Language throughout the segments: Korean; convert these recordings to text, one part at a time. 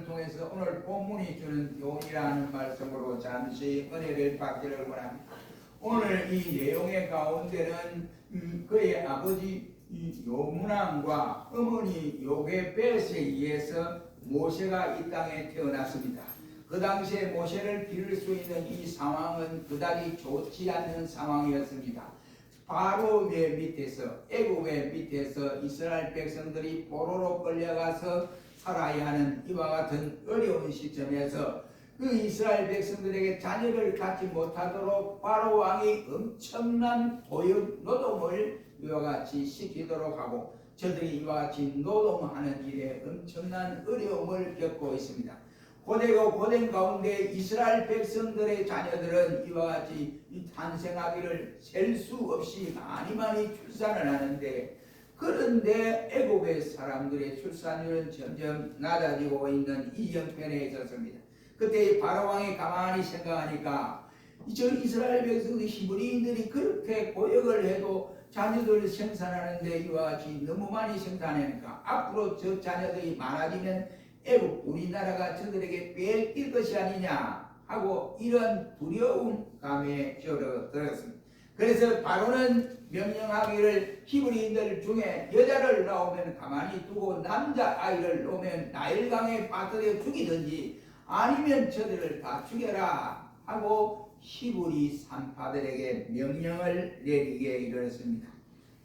말씀을 통해서 오늘 본문이 주는 교훈이라는 말씀으로 잠시 은혜를 받기를 원합니다. 오늘 이 내용의 가운데는 그의 아버지 요문왕과 어머니 요게벳에 의해서 모세가 이 땅에 태어났습니다. 그 당시에 모세를 기를 수 있는 이 상황은 그다지 좋지 않는 상황이었습니다. 바로의 밑에서, 애굽의 밑에서 이스라엘 백성들이 포로로 끌려가서 살아야 하는 이와 같은 어려운 시점에서 그 이스라엘 백성들에게 자녀를 갖지 못하도록 바로 왕이 엄청난 고역 노동을 이와 같이 시키도록 하고, 저들이 이와 같이 노동하는 일에 엄청난 어려움을 겪고 있습니다. 고되고 고된 가운데 이스라엘 백성들의 자녀들은 이와 같이 탄생하기를 셀 수 없이 많이 출산을 하는데, 그런데 애굽의 사람들의 출산율은 점점 낮아지고 있는 이 형편에 있었습니다. 그때 바로왕이 가만히 생각하니까 저 이스라엘 백성들 히브리인들이 그렇게 고역을 해도 자녀들을 생산하는데 이와 같이 너무 많이 생산하니까 앞으로 저 자녀들이 많아지면 애굽 우리나라가 저들에게 뺏길 것이 아니냐 하고 이런 두려운 감에 들었습니다. 그래서 바로는 명령하기를 히브리인들 중에 여자를 낳으면 가만히 두고 남자아이를 놓으면 나일강에 빠뜨려 죽이든지 아니면 저들을 다 죽여라 하고 히브리 산파들에게 명령을 내리게 이르렀습니다.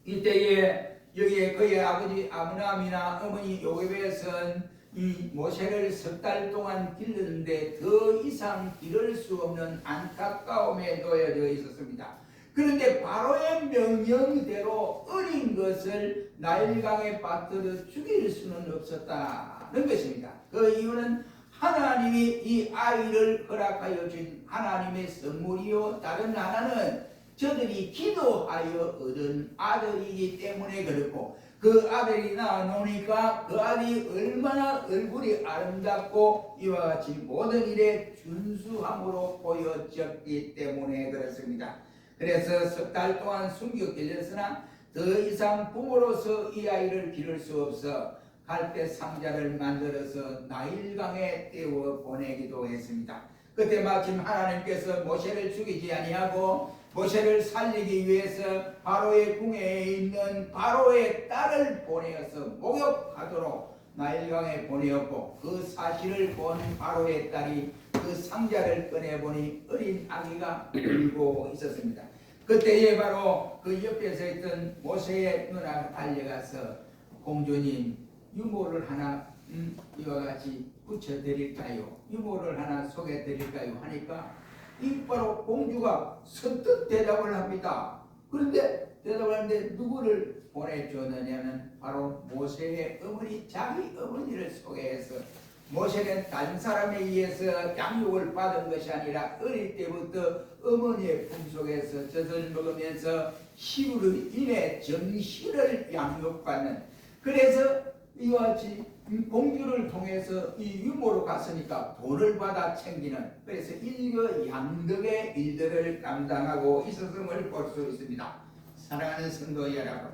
이때에 여기에 그의 아버지 아므람이나 어머니 요게벳은 이 모세를 석 달 동안 기르는데 더 이상 기를 수 없는 안타까움에 놓여져 있었습니다. 그런데 바로의 명령대로 어린 것을 나일강에 빠뜨려 죽일 수는 없었다는 것입니다. 그 이유는 하나님이 이 아이를 허락하여 준 하나님의 선물이요 다른 하나는 저들이 기도하여 얻은 아들이기 때문에 그렇고, 그 아들이 낳아놓으니까 그 아들이 얼마나 얼굴이 아름답고 이와 같이 모든 일에 준수함으로 보여졌기 때문에 그렇습니다. 그래서 석 달 동안 숨겨 길렀으나 더 이상 부모로서 이 아이를 기를 수 없어 갈대 상자를 만들어서 나일강에 떼어 보내기도 했습니다. 그때 마침 하나님께서 모세를 죽이지 아니하고 모세를 살리기 위해서 바로의 궁에 있는 바로의 딸을 보내어서 목욕하도록 나일강에 보내었고, 그 사실을 본 바로의 딸이 그 상자를 꺼내보니 어린 아기가 울고 있었습니다. 그때에 바로 그 옆에서 있던 모세의 누나가 달려가서 공주님 유모를 하나 이와 같이 붙여드릴까요? 유모를 하나 소개해드릴까요? 하니까 이 바로 공주가 선뜻 대답을 합니다. 그런데 대답을 하는데 누구를 보내줬느냐면 바로 모세의 어머니, 자기 어머니를 소개해서, 모세는 다른 사람에 의해서 양육을 받은 것이 아니라 어릴 때부터 어머니의 품속에서 젖을 먹으면서 히브리인의 정신을 양육받는, 그래서 이와 같이 공주를 통해서 이 유모로 갔으니까 돈을 받아 챙기는, 그래서 일거양득의 일들을 감당하고 있었음을 볼 수 있습니다. 사랑하는 성도 여러분,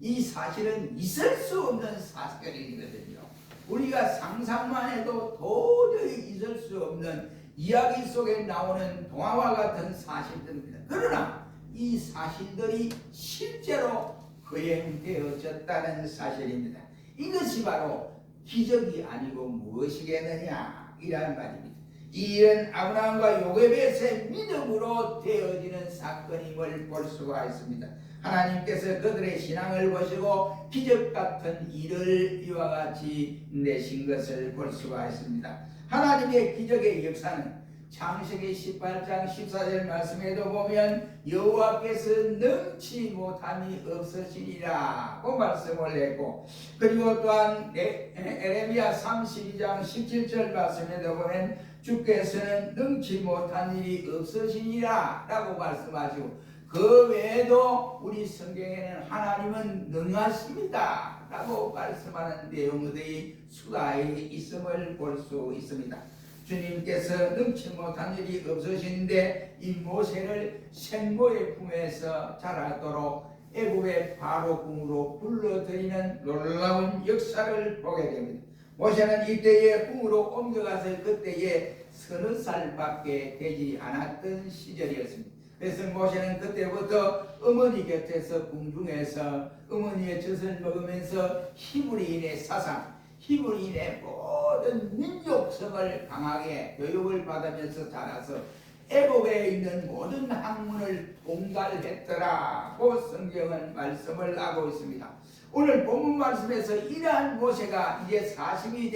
이 사실은 있을 수 없는 사실이거든요. 우리가 상상만 해도 도저히 있을 수 없는 이야기 속에 나오는 동화와 같은 사실들입니다. 그러나 이 사실들이 실제로 거행되어졌다는 사실입니다. 이것이 바로 기적이 아니고 무엇이겠느냐 이란 말입니다. 이 일은 아브라함과 요게벳의 믿음으로 되어지는 사건임을 볼 수가 있습니다. 하나님께서 그들의 신앙을 보시고 기적 같은 일을 이와 같이 내신 것을 볼 수가 있습니다. 하나님의 기적의 역사는 창세기 18장 14절 말씀에도 보면 여호와께서 능치 못함이 없으시리라고 말씀을 했고, 그리고 또한 에레미야 32장 17절 말씀에도 보면 주께서는 능치 못한 일이 없으시니라 라고 말씀하시고, 그 외에도 우리 성경에는 하나님은 능하십니다 라고 말씀하는 내용들이 수다에 있음을 볼 수 있습니다. 주님께서 능치 못한 일이 없으신데 이 모세를 생모의 품에서 자라도록 애굽의 바로 궁으로 불러들이는 놀라운 역사를 보게 됩니다. 모세는 이때에 궁으로 옮겨가서 그때에 서너 살밖에 되지 않았던 시절이었습니다. 그래서 모세는 그때부터 어머니 곁에서 궁중에서 어머니의 젖을 먹으면서 히브리인의 사상, 히브리인의 모든 민족성을 강하게 교육을 받으면서 자라서 애굽에 있는 모든 학문을 통달했더라고 성경은 말씀을 하고 있습니다. 오늘 본문 말씀에서 이러한 모세가 이제 40이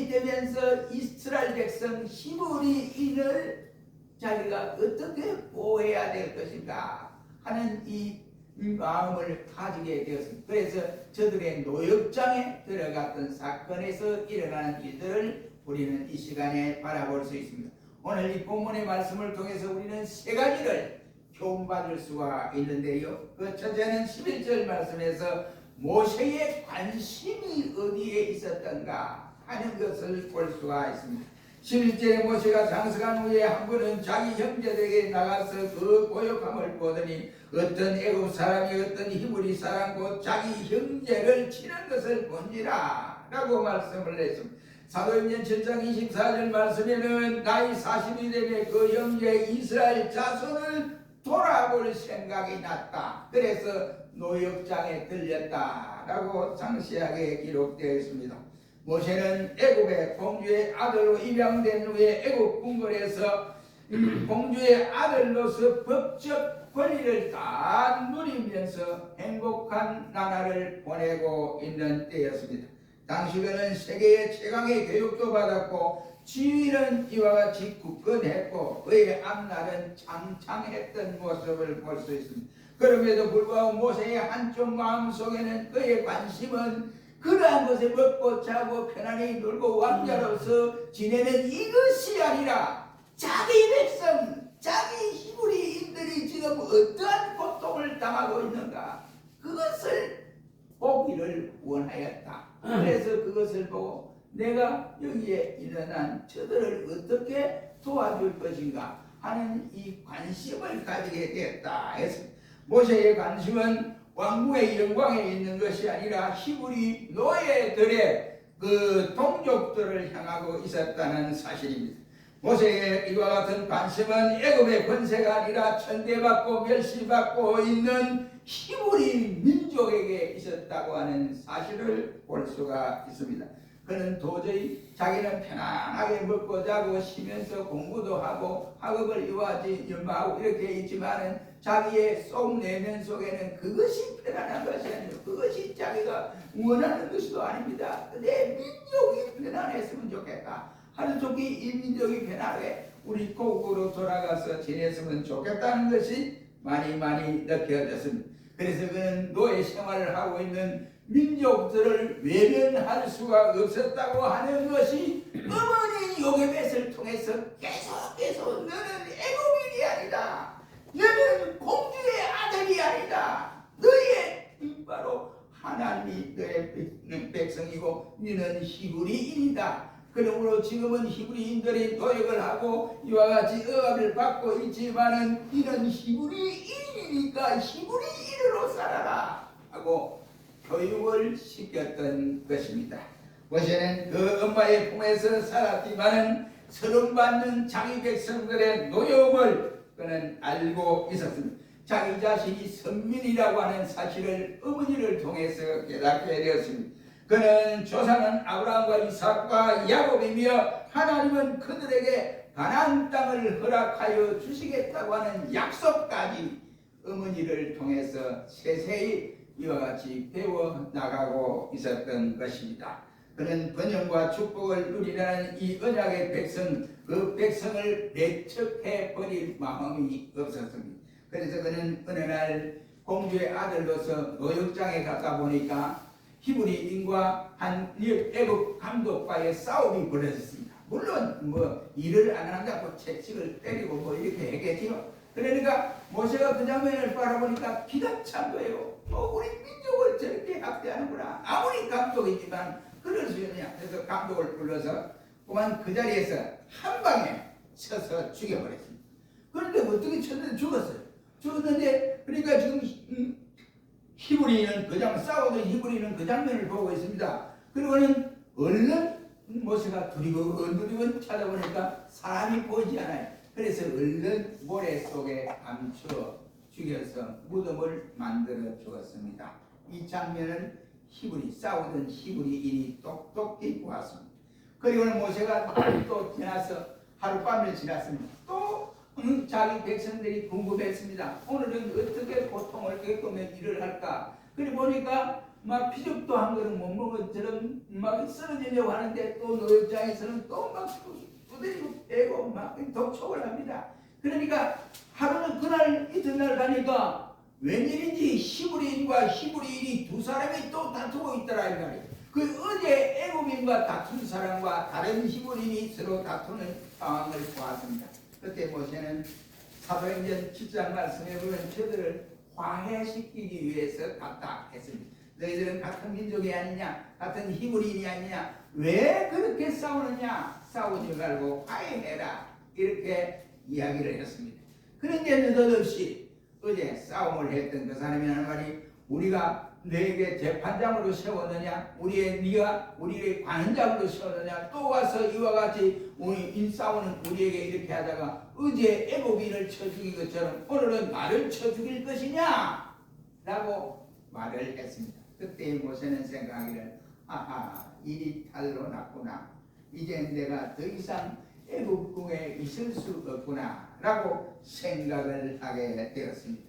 되면서 이스라엘 백성 히브리인을 자기가 어떻게 보호해야 될 것인가 하는 이 마음을 가지게 되었습니다. 그래서 저들의 노역장에 들어갔던 사건에서 일어나는 일들을 우리는 이 시간에 바라볼 수 있습니다. 오늘 이 본문의 말씀을 통해서 우리는 세 가지를 교훈받을 수가 있는데요. 그 첫째는 11절 말씀에서 모세의 관심이 어디에 있었던가 하는 것을 볼 수가 있습니다. 11절에 모세가 장성한 후에 한 번은 자기 형제들에게 나가서 그 고역함을 보더니 어떤 애굽 사람이 어떤 히브리 사람 곧 자기 형제를 치는 것을 본지라 라고 말씀을 했습니다. 사도행전 7장 24절 말씀에는 나이 40이 되면 그 형제 이스라엘 자손을 돌아볼 생각이 났다. 그래서 노역장에 들렸다라고 상세하게 기록되어 있습니다. 모세는 애굽의 공주의 아들로 입양된 후에 애굽 궁궐에서 공주의 아들로서 법적 권리를 다 누리면서 행복한 나날을 보내고 있는 때였습니다. 당시 그는 세계의 최강의 교육도 받았고 지위는 이와 같이 굳건했고 그의 앞날은 창창했던 모습을 볼 수 있습니다. 그럼에도 불구하고 모세의 한쪽 마음속에는 그의 관심은 그러한 것에 먹고 자고 편안히 놀고 왕자로서 지내는 이것이 아니라 자기 백성, 자기 히브리인들이 지금 어떠한 고통을 당하고 있는가 그것을 보기를 원하였다. 그래서 그것을 보고 내가 여기에 일어난 저들을 어떻게 도와줄 것인가 하는 이 관심을 가지게 되었다 해서 모세의 관심은 왕궁의 영광에 있는 것이 아니라 히브리 노예들의 그 동족들을 향하고 있었다는 사실입니다. 모세의 이와 같은 관심은 애굽의 권세가 아니라 천대받고 멸시받고 있는 히브리 민족에게 있었다고 하는 사실을 볼 수가 있습니다. 그는 도저히 자기는 편안하게 먹고 자고 쉬면서 공부도 하고 학업을 이루어지 연마하고 이렇게 있지만은 자기의 속 내면 속에는 그것이 편안한 것이 아니고 그것이 자기가 원하는 것도 아닙니다. 내 민족이 편안했으면 좋겠다. 하루 종일 이 민족이 편하게 우리 고국으로 돌아가서 지냈으면 좋겠다는 것이 많이 느껴졌습니다. 그래서 그는 노예 생활을 하고 있는 민족들을 외면할 수가 없었다고 하는 것이 어머니 요게벳을 통해서 계속 너는 애굽인이 아니다. 너는 공주의 아들이 아니다. 너의 바로 하나님이 너의 백성이고 너는 히브리인이다. 그러므로 지금은 히브리인들이 노역을 하고 이와 같이 억압을 받고 있지만은 이는 히브리인이니까 히브리인으로 살아라 하고 교육을 시켰던 것입니다. 모세는 그 엄마의 품에서 살았지만은 서름받는 자기 백성들의 노역을 그는 알고 있었습니다. 자기 자신이 선민이라고 하는 사실을 어머니를 통해서 깨닫게 되었습니다. 그는 조상은 아브라함과 이삭과 야곱이며 하나님은 그들에게 가나안 땅을 허락하여 주시겠다고 하는 약속까지 어머니를 통해서 세세히 이와 같이 배워나가고 있었던 것입니다. 그는 번영과 축복을 누리라는 이 언약의 백성, 그 백성을 배척해버릴 마음이 없었습니다. 그래서 그는 어느 날 공주의 아들로서 노역장에 갔다 보니까 히브리인과 한 애굽 감독과의 싸움이 벌어졌습니다. 물론 일을 안 한다고 채찍을 때리고 이렇게 했겠지요. 그러니까 모세가 그 장면을 바라보니까 기가 찬 거예요. 우리 민족을 저렇게 학대하는구나. 아무리 감독이지만 그럴 수 있느냐. 그래서 감독을 불러서 그만 그 자리에서 한 방에 쳐서 죽여버렸습니다. 그런데 어떻게 쳤는데 죽었어요. 죽었는데 그러니까 지금 히브리는 싸우던 히브리는 그 장면을 보고 있습니다. 그리고는 얼른 모세가 두리번 찾아보니까 사람이 보이지 않아요. 그래서 얼른 모래 속에 감춰 죽여서 무덤을 만들어 주었습니다. 이 장면을 싸우던 히브리인이 똑똑히 보았습니다. 그리고는 모세가 또 지나서 하룻밤을 지났습니다. 또 자기 백성들이 궁금했습니다. 오늘은 어떻게 고통을 겪으며 일을 할까? 그래 보니까 막 피죽도 한 그릇 못 먹은 처럼 막 쓰러지려고 하는데 또 너 입장에서는 또 막 두드리고 빼고 막 독촉을 합니다. 그러니까 하루는 그날 이튿날 가니까 웬일인지 히브리인과 히브리인이 두 사람이 또 다투고 있더라 이 말이에요. 그 어제 애굽인과 다툰 사람과 다른 히브리인이 서로 다투는 상황을 보았습니다. 그때 모세는 사도행전 7장 말씀에 보면 저들을 화해시키기 위해서 갔다 했습니다. 너희들은 같은 민족이 아니냐, 같은 히브리인이 아니냐, 왜 그렇게 싸우느냐, 싸우지 말고 화해해라, 이렇게 이야기를 했습니다. 그런데 느닷없이 어제 싸움을 했던 그 사람이 하는 말이, 우리가 너에게 재판장으로 세웠느냐, 네가 우리의 관원장으로 세웠느냐, 또 와서 이와 같이 우리 싸우는 우리에게 이렇게 하다가 어제 애굽인을 쳐 죽인 것처럼 오늘은 나를 쳐 죽일 것이냐 라고 말을 했습니다. 그때 모세는 생각하기를, 아하, 일이 탈로 났구나, 이제 내가 더 이상 애굽궁에 있을 수 없구나 라고 생각을 하게 되었습니다.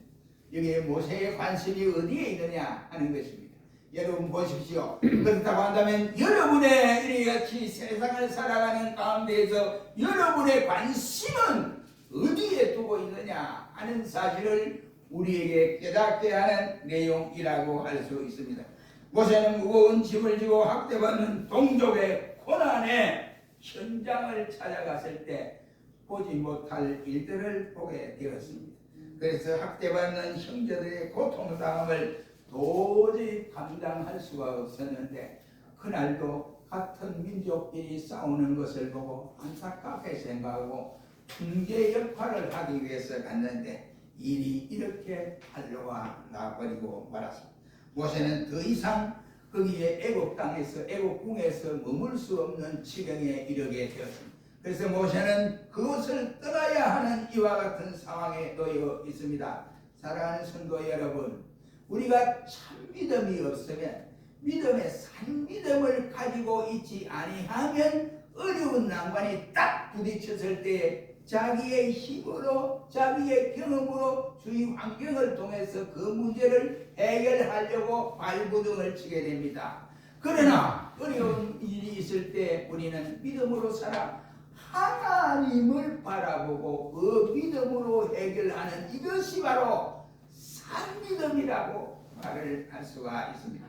여기에 모세의 관심이 어디에 있느냐 하는 것입니다. 여러분 보십시오. 그렇다고 한다면 여러분의 이같이 세상을 살아가는 가운데에서 여러분의 관심은 어디에 두고 있느냐 하는 사실을 우리에게 깨닫게 하는 내용이라고 할 수 있습니다. 모세는 무거운 짐을 지고 학대받는 동족의 고난의 현장을 찾아갔을 때 보지 못할 일들을 보게 되었습니다. 그래서 학대받는 형제들의 고통당함을 도저히 감당할 수가 없었는데, 그날도 같은 민족끼리 싸우는 것을 보고 안타깝게 생각하고 중재 역할을 하기 위해서 갔는데 일이 이렇게 한로가 나버리고 말았습니다. 모세는 더 이상 거기에 애굽 땅에서 애굽궁에서 머물 수 없는 지경에 이르게 되었습니다. 그래서 모세는 그것을 떠나야 하는 이와 같은 상황에 놓여 있습니다. 사랑하는 성도 여러분, 우리가 참 믿음이 없으면, 믿음의 산 믿음을 가지고 있지 아니하면 어려운 난관이 딱 부딪혔을 때 자기의 힘으로, 자기의 경험으로 주위 환경을 통해서 그 문제를 해결하려고 발버둥을 치게 됩니다. 그러나 어려운 일이 있을 때 우리는 믿음으로 살아 하나님을 바라보고 그 믿음으로 해결하는 이것이 바로 산 믿음이라고 말을 할 수가 있습니다.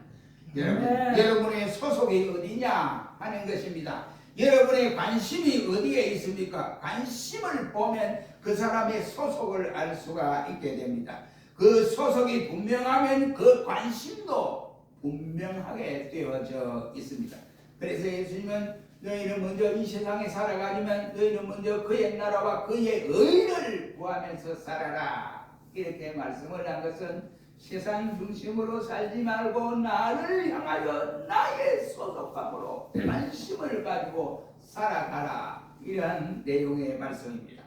여러분의 소속이 어디냐 하는 것입니다. 여러분의 관심이 어디에 있습니까? 관심을 보면 그 사람의 소속을 알 수가 있게 됩니다. 그 소속이 분명하면 그 관심도 분명하게 되어져 있습니다. 그래서 예수님은 너희는 먼저 이 세상에 살아가지만 너희는 먼저 그의 나라와 그의 의를 구하면서 살아라, 이렇게 말씀을 한 것은 세상 중심으로 살지 말고 나를 향하여 나의 소속감으로 관심을 가지고 살아가라, 이러한 내용의 말씀입니다.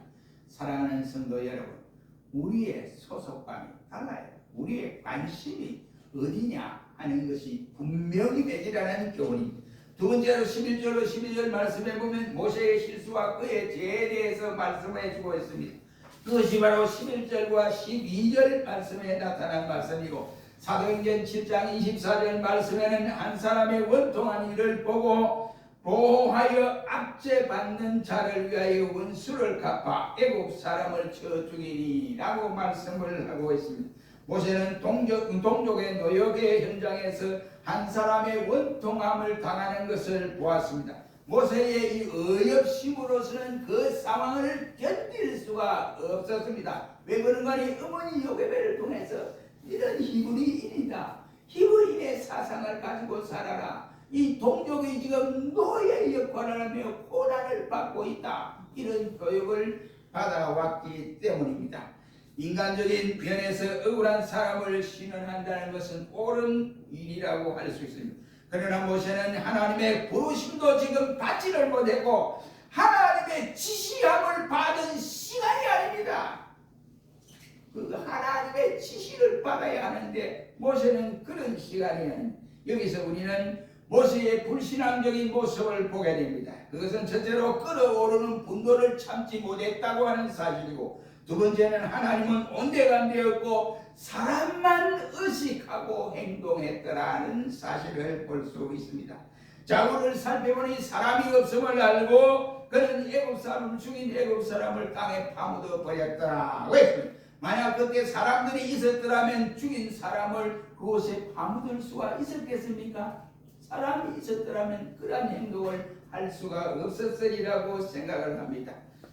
사랑하는 성도 여러분, 우리의 소속감이 달라요. 우리의 관심이 어디냐 하는 것이 분명히 되지라는 교훈입니다. 두 번째로 11절로 12절 말씀해 보면 모세의 실수와 그의 죄에 대해서 말씀해 주고 있습니다. 그것이 바로 11절과 12절 말씀에 나타난 말씀이고, 사도행전 7장 24절 말씀에는 한 사람의 원통한 일을 보고 보호하여 압제받는 자를 위하여 원수를 갚아 애국 사람을 쳐 죽이니 라고 말씀을 하고 있습니다. 모세는 동족의 노역의 현장에서 한 사람의 원통함을 당하는 것을 보았습니다. 모세의 이 어엽심으로서는 그 상황을 견딜 수가 없었습니다. 왜 그런가 하니 어머니 요게벨을 통해서 이런 히브리인이다, 히브리인의 사상을 가지고 살아라, 이 동족이 지금 노예 역할을 하며 고난을 받고 있다, 이런 교육을 받아왔기 때문입니다. 인간적인 면에서 억울한 사람을 신원한다는 것은 옳은 일이라고 할 수 있습니다. 그러나 모세는 하나님의 부르심도 지금 받지를 못했고 하나님의 지시함을 받은 시간이 아닙니다. 그 하나님의 지시를 받아야 하는데 모세는 그런 시간이 아닙니다. 여기서 우리는 모세의 불신앙적인 모습을 보게 됩니다. 그것은 첫째로 끓어오르는 분노를 참지 못했다고 하는 사실이고, 두 번째는 하나님은 온데간데였고 사람만 의식하고 행동했더라는 사실을 볼 수 있습니다. 자고를 살펴보니 사람이 없음을 알고 그는 애굽 사람을 죽인 애굽 사람을 땅에 파묻어 버렸더라. 왜? 만약 그때 사람들이 있었더라면 죽인 사람을 그곳에 파묻을 수가 있었겠습니까? 사람이 있었더라면 그러한 행동을 할 수가 없었으리라고 생각을 합니다.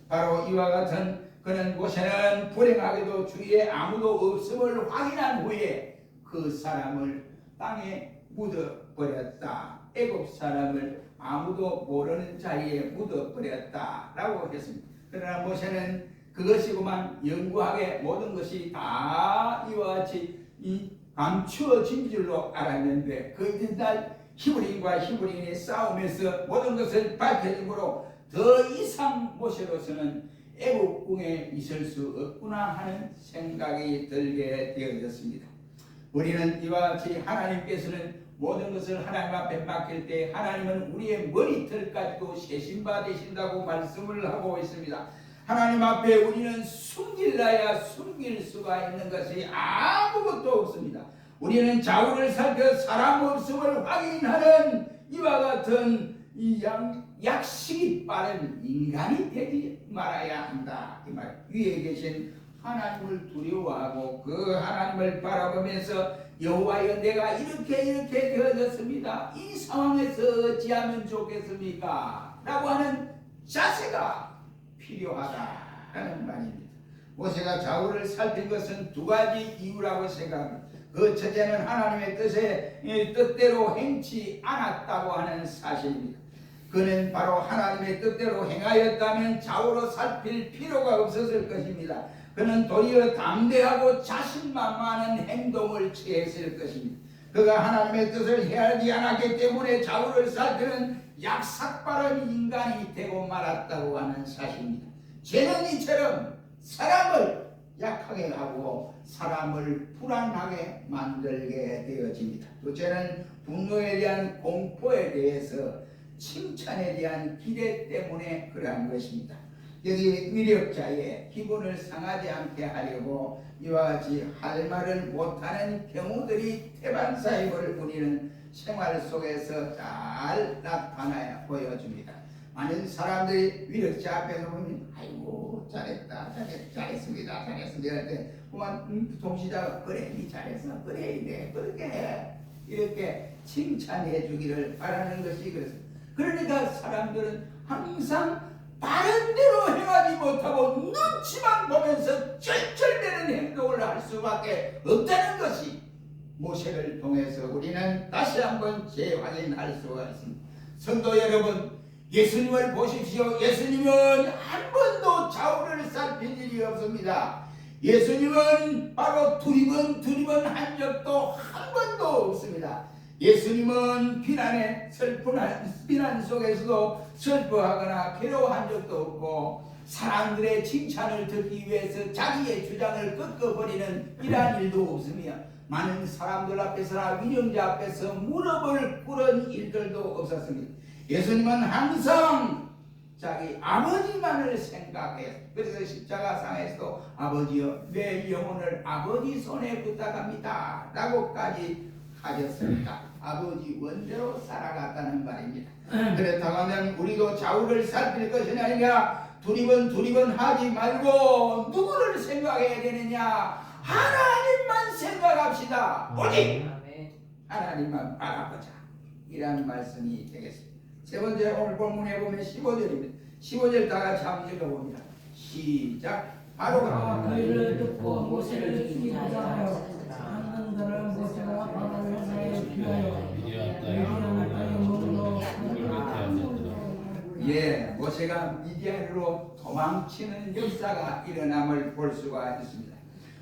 바로 이와 같은 그는 모세는 불행하게도 주위에 아무도 없음을 확인한 후에 그 사람을 땅에 묻어버렸다. 애굽 사람을 아무도 모르는 자리에 묻어버렸다라고 했습니다. 그러나 모세는 그것이고만 영구하게 모든 것이 다 이와 같이 감추어진 줄로 알았는데 그 이튿날 히브리인과 히브리인의 싸움에서 모든 것을 밝혀짐으로 더 이상 모세로서는 애국궁에 있을 수 없구나 하는 생각이 들게 되어졌습니다. 우리는 이와 같이 하나님께서는 모든 것을 하나님 앞에 맡길 때 하나님은 우리의 머리털까지도 세심바 되신다고 말씀을 하고 있습니다. 하나님 앞에 우리는 숨길라야 숨길 수가 있는 것이 아무것도 없습니다. 우리는 좌우를 살펴 사람 없음을 확인하는 이와 같은 이 약식이 빠른 인간이 되지 말아야 한다. 이 말. 위에 계신 하나님을 두려워하고 그 하나님을 바라보면서 여호와여 내가 이렇게 되어졌습니다. 이 상황에서 어찌하면 좋겠습니까? 라고 하는 자세가 필요하다는 말입니다. 모세가 좌우를 살핀 것은 두 가지 이유라고 생각합니다. 그 첫째는 하나님의 뜻대로 행치 않았다고 하는 사실입니다. 그는 바로 하나님의 뜻대로 행하였다면 좌우로 살필 필요가 없었을 것입니다. 그는 도리어 담대하고 자신만만한 행동을 취했을 것입니다. 그가 하나님의 뜻을 헤아리지 않았기 때문에 좌우를 살피는 약삭빠른 인간이 되고 말았다고 하는 사실입니다. 죄는 이처럼 사람을 약하게 하고 사람을 불안하게 만들게 되어집니다. 둘째는 분노에 대한 공포에 대해서 칭찬에 대한 기대 때문에 그러한 것입니다. 여기 위력자의 기분을 상하지 않게 하려고 이와 같이 할 말을 못하는 경우들이 태반사임을 우리는 생활 속에서 잘 나타나 보여줍니다. 많은 사람들이 위력자 앞에서 보면 아이고 잘했습니다 할 때 그만 동시자가 그래 니 잘했어 그래 네 그렇게 해 이렇게 칭찬해 주기를 바라는 것이 그렇습니다. 그러니까 사람들은 항상 다른 대로 행하지 못하고 눈치만 보면서 쩔쩔대는 행동을 할 수밖에 없다는 것이 모세를 통해서 우리는 다시 한번 재확인할 수가 있습니다. 성도 여러분, 예수님을 보십시오. 예수님은 한 번도 좌우를 살핀 일이 없습니다. 예수님은 바로 두리번 한 적도 한 번도 없습니다. 예수님은 비난 속에서도 슬퍼하거나 괴로워한 적도 없고 사람들의 칭찬을 듣기 위해서 자기의 주장을 꺾어버리는 이러한 일도 없으며 많은 사람들 앞에서나 위정자 앞에서 무릎을 꿇은 일들도 없었습니다. 예수님은 항상 자기 아버지만을 생각해요. 그래서 십자가상에서도 아버지여 내 영혼을 아버지 손에 부탁합니다 라고까지 하셨습니다. 아버지 원대로 살아갔다는 말입니다. 그렇다고 하면 우리도 좌우를 살필 것이 아니라 두리번 하지 말고 누구를 생각해야 되느냐? 하나님만 생각합시다. 오직 하나님만 바라보자. 이런 말씀이 되겠습니다. 세 번째 오늘 본문에 보면 15절입니다. 15절 다 같이 한번 읽어봅니다. 시작. 바로 너희를 듣고 모세를 죽이자 하는 자를 모세가 바로를 하나에 피하여 모세가 미디안으로 도망치는 역사가 일어남을 볼 수가 있습니다.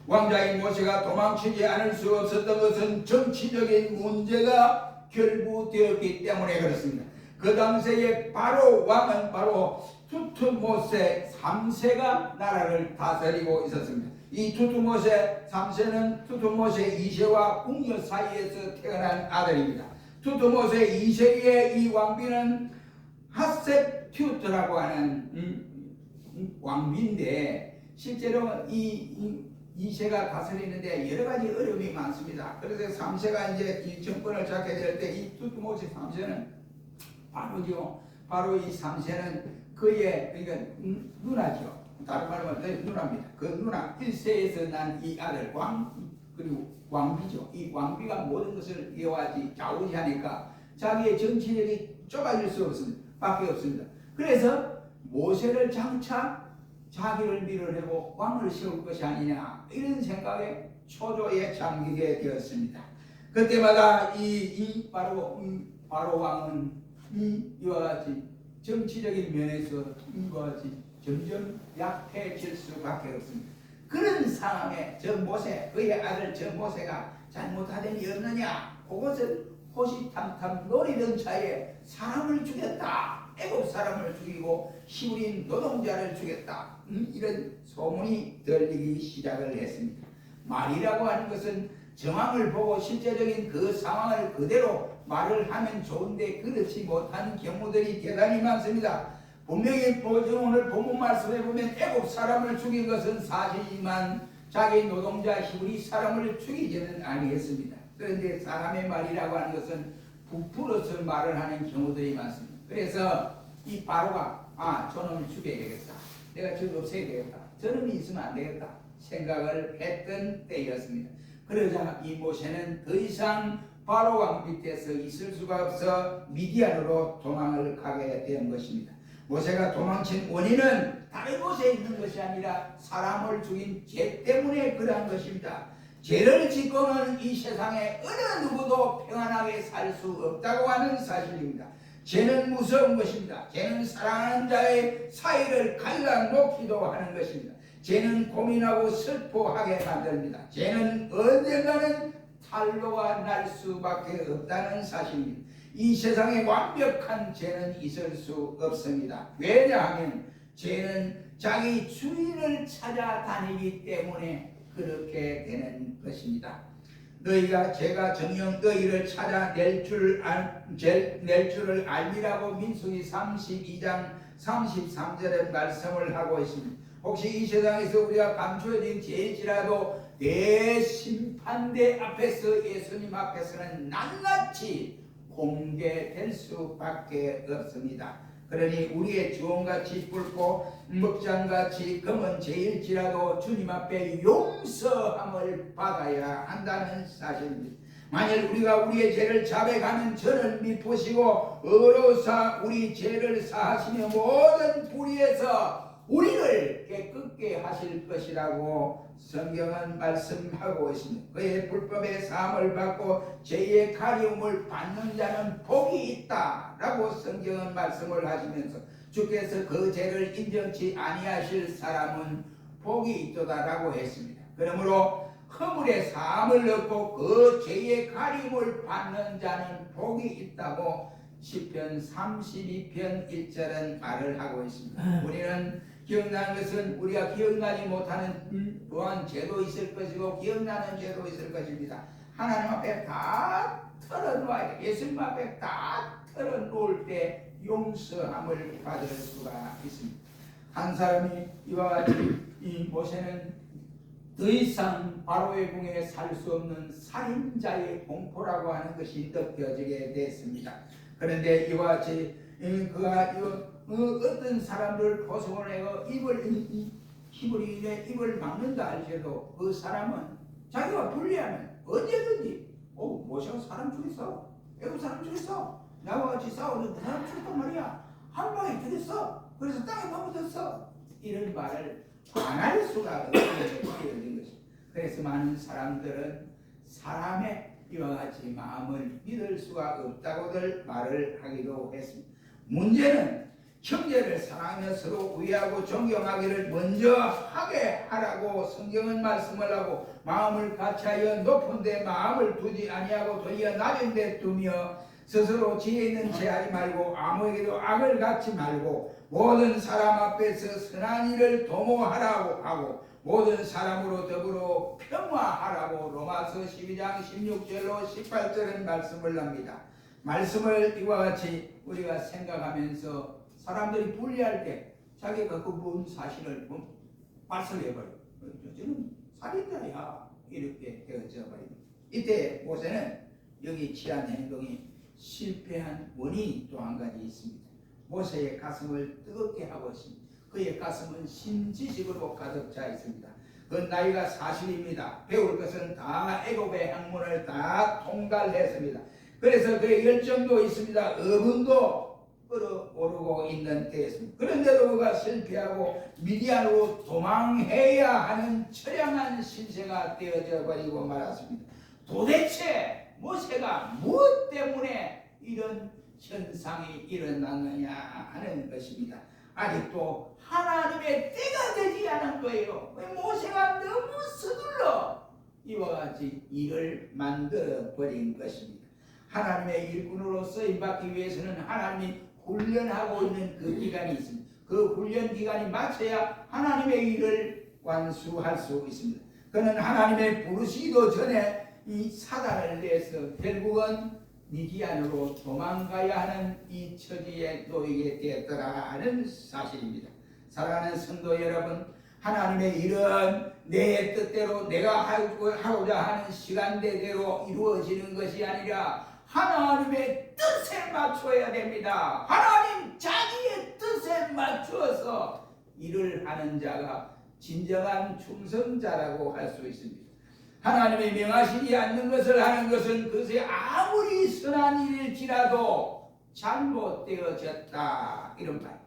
왕자인 모세가 도망치지 않을 수 없었던 것은 정치적인 문제가 결부되었기 때문에 그렇습니다. 그 당시에 바로 왕은 바로 투투모세 3세가 나라를 다스리고 있었습니다. 이 투투모세 3세는 투투모세 2세와 궁녀 사이에서 태어난 아들입니다. 투투모세 2세의 이 왕비는 하셉튜트라고 하는 왕비인데 실제로 이 2세가 다스리는데 여러 가지 어려움이 많습니다. 그래서 3세가 이제 이 정권을 잡게 될 때 이 투투모세 3세는 바로 이 3세는 그의 그러니까 누나죠. 다른 말로 하면 누나입니다. 그 누나 1세에서 난 이 아들 그리고 왕비죠. 이 왕비가 모든 것을 이어와지 좌우지하니까 자기의 정치력이 좁아질 수 없습니다. 밖에 없습니다. 그래서 모세를 장차 자기를 밀어내고 왕을 세울 것이 아니냐 이런 생각에 초조에 잠기게 되었습니다. 그때마다 바로 왕은 이와 같이 정치적인 면에서 이와 같이 점점 약해질 수밖에 없습니다. 그런 상황에 그의 아들 저 모세가 잘못하던 일 없느냐? 그것을 호시탐탐 노리던 차에 사람을 죽였다. 애굽 사람을 죽이고 히브리 노동자를 죽였다. 이런 소문이 들리기 시작을 했습니다. 말이라고 하는 것은 정황을 보고 실제적인 그 상황을 그대로 말을 하면 좋은데 그렇지 못한 경우들이 대단히 많습니다. 분명히 오늘 본문 말씀에 보면 애굽 사람을 죽인 것은 사실이지만 자기 노동자 히브리 사람을 죽이지는 아니했습니다. 그런데 사람의 말이라고 하는 것은 부풀어서 말을 하는 경우들이 많습니다. 그래서 이 바로가 저놈을 죽여야 되겠다. 내가 저를 없애야 되겠다. 저놈이 있으면 안 되겠다. 생각을 했던 때였습니다. 그러자 이 모세는 더 이상 바로 왕 밑에서 있을 수가 없어 미디안으로 도망을 가게 된 것입니다. 모세가 도망친 원인은 다른 곳에 있는 것이 아니라 사람을 죽인 죄 때문에 그러한 것입니다. 죄를 짓고는 이 세상에 어느 누구도 평안하게 살 수 없다고 하는 사실입니다. 죄는 무서운 것입니다. 죄는 사랑하는 자의 사이를 갈라놓기도 하는 것입니다. 죄는 고민하고 슬퍼하게 만듭니다. 죄는 언젠가는 탄로가 날 수밖에 없다는 사실입니다. 이 세상에 완벽한 죄는 있을 수 없습니다. 왜냐하면 죄는 자기 주인을 찾아다니기 때문에 그렇게 되는 것입니다. 너희가 제가 정녕 너희를 찾아낼 줄을 알미라고 민수기 32장 33절의 말씀을 하고 있습니다. 혹시 이 세상에서 우리가 감추어진 죄일지라도 대심판대 앞에서 예수님 앞에서는 낱낱이 공개될 수밖에 없습니다. 그러니 우리의 주홍같이 붉고 먹장같이 검은 죄일지라도 주님 앞에 용서함을 받아야 한다는 사실입니다. 만일 우리가 우리의 죄를 자백하면 저를 미쁘시고 의로사 우리 죄를 사하시며 모든 불의에서 우리를 깨끗게 하실 것이라고 성경은 말씀하고 있습니다. 그의 불법의 사함을 받고 죄의 가리움을 받는 자는 복이 있다라고 성경은 말씀을 하시면서 주께서 그 죄를 인정치 아니하실 사람은 복이 있도다라고 했습니다. 그러므로 허물의 사함을 얻고 그 죄의 가리움을 받는 자는 복이 있다고 시편 32편 1절은 말을 하고 있습니다. 우리는 기억나는 것은 우리가 기억나지 못하는 또한 죄도 있을 것이고 기억나는 죄도 있을 것입니다. 하나님 앞에 다 털어놓아야 돼. 예수님 앞에 다 털어놓을 때 용서함을 받을 수가 있습니다. 한 사람이 이와 같이 이 모세는 더 이상 바로의 궁에 살 수 없는 살인자의 공포라고 하는 것이 느껴지게 됐습니다. 그런데 이와 같이 그가 어떤 사람들 고소를 해서 히브리인의 입을 막는다 할지라도 그 사람은 자기가 불리하면 언제든지 모세가 사람 죽였어. 애굽 사람 죽였어. 나와 같이 싸우는 그 사람 죽였단 말이야. 한 방에 죽였어. 그래서 땅에 파묻었어. 이런 말을 안 할 수가 없게 되어진 것입니다. 그래서 많은 사람들은 사람의 이와 같이 마음을 믿을 수가 없다고들 말을 하기도 했습니다. 문제는 형제를 사랑하며 서로 우애하고 존경하기를 먼저 하게 하라고 성경은 말씀을 하고 마음을 같이하여 높은 데 마음을 두지 아니하고 도리어 낮은 데 두며 스스로 지혜 있는 체하지 말고 아무에게도 악을 갖지 말고 모든 사람 앞에서 선한 일을 도모하라고 하고 모든 사람으로 더불어 평화하라고 로마서 12장 16절로 18절은 말씀을 합니다. 말씀을 이와 같이 우리가 생각하면서 사람들이 분리할 때 자기가 그 본 사실을 발설해버려. 저는 살인자야 이렇게 되어져 버립니다. 이때 모세는 여기 취한 행동이 실패한 원인이 또 한 가지 있습니다. 모세의 가슴을 뜨겁게 하고 있습니다. 그의 가슴은 신지식으로 가득 차 있습니다. 그 나이가 40입니다. 배울 것은 다 애굽의 학문을 다 통달했습니다. 그래서 그의 열정도 있습니다. 의문도 끌어오르고 있는 때였습니다. 그런데도 그가 실패하고 미디안으로 도망해야 하는 처량한 신세가 되어져 버리고 말았습니다. 도대체 모세가 무엇 때문에 이런 현상이 일어났느냐 하는 것입니다. 아직도 하나님의 때가 되지 않은 거예요. 모세가 너무 서둘러 이와 같이 일을 만들어 버린 것입니다. 하나님의 일꾼으로 쓰임받기 위해서는 하나님이 훈련하고 있는 그 기간이 있습니다. 그 훈련 기간이 마쳐야 하나님의 일을 완수할 수 있습니다. 그는 하나님의 부르시기도 전에 이 사단을 내서 결국은 미디안으로 도망가야 하는 이 처지에 놓이게 되었더라는 사실입니다. 사랑하는 성도 여러분, 하나님의 일은 내 뜻대로 내가 하고자 하는 시간대대로 이루어지는 것이 아니라 하나님의 뜻에 맞춰야 됩니다. 하나님 자기의 뜻에 맞추어서 일을 하는 자가 진정한 충성자라고 할 수 있습니다. 하나님이 명하시지 않는 것을 하는 것은 그것이 아무리 선한 일일지라도 잘못되어졌다 이런 말.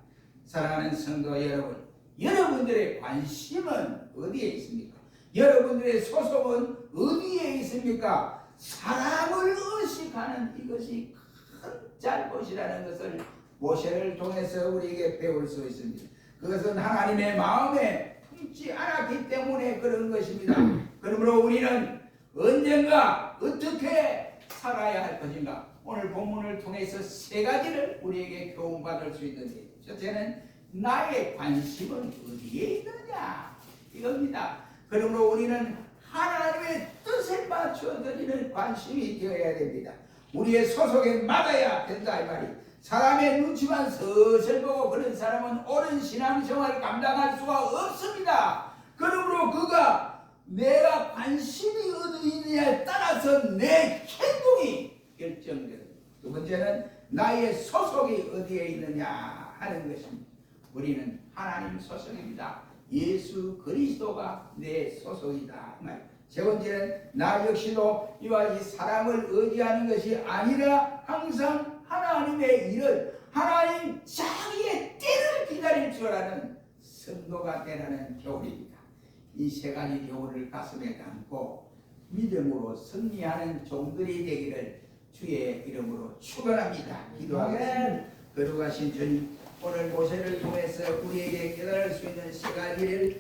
사랑하는 성도 여러분, 여러분들의 관심은 어디에 있습니까? 여러분들의 소속은 어디에 있습니까? 사람을 의식하는 이것이 큰 잘못이라는 것을 모세를 통해서 우리에게 배울 수 있습니다. 그것은 하나님의 마음에 품지 않았기 때문에 그런 것입니다. 그러므로 우리는 언젠가 어떻게 살아야 할 것인가? 오늘 본문을 통해서 세 가지를 우리에게 교훈받을 수 있는데, 첫째는 나의 관심은 어디에 있느냐 이겁니다. 그러므로 우리는 하나님의 뜻에 맞춰 드리는 관심이 되어야 됩니다. 우리의 소속에 맞아야 된다 이 말이. 사람의 눈치만 슬슬 보고 그런 사람은 옳은 신앙생활을 감당할 수가 없습니다. 그러므로 그가 내가 관심이 어디 있느냐에 따라서 내 행동이 결정됩니다. 두 번째는 나의 소속이 어디에 있느냐 하는 것입니다. 우리는 하나님 소속입니다. 예수 그리스도가 내 소속이다. 세 번째는 나 역시도 이와 이 사람을 의지하는 것이 아니라 항상 하나님의 일을 하나님 자기의 때를 기다릴 줄 아는 성도가 되라는 교훈입니다. 이 세 가지 교훈을 가슴에 담고 믿음으로 승리하는 종들이 되기를 주의 이름으로 축원합니다. 기도하겠습니다. 거룩하신 주님, 오늘 모세를 통해서 우리에게 깨달을 수 있는 세 가지를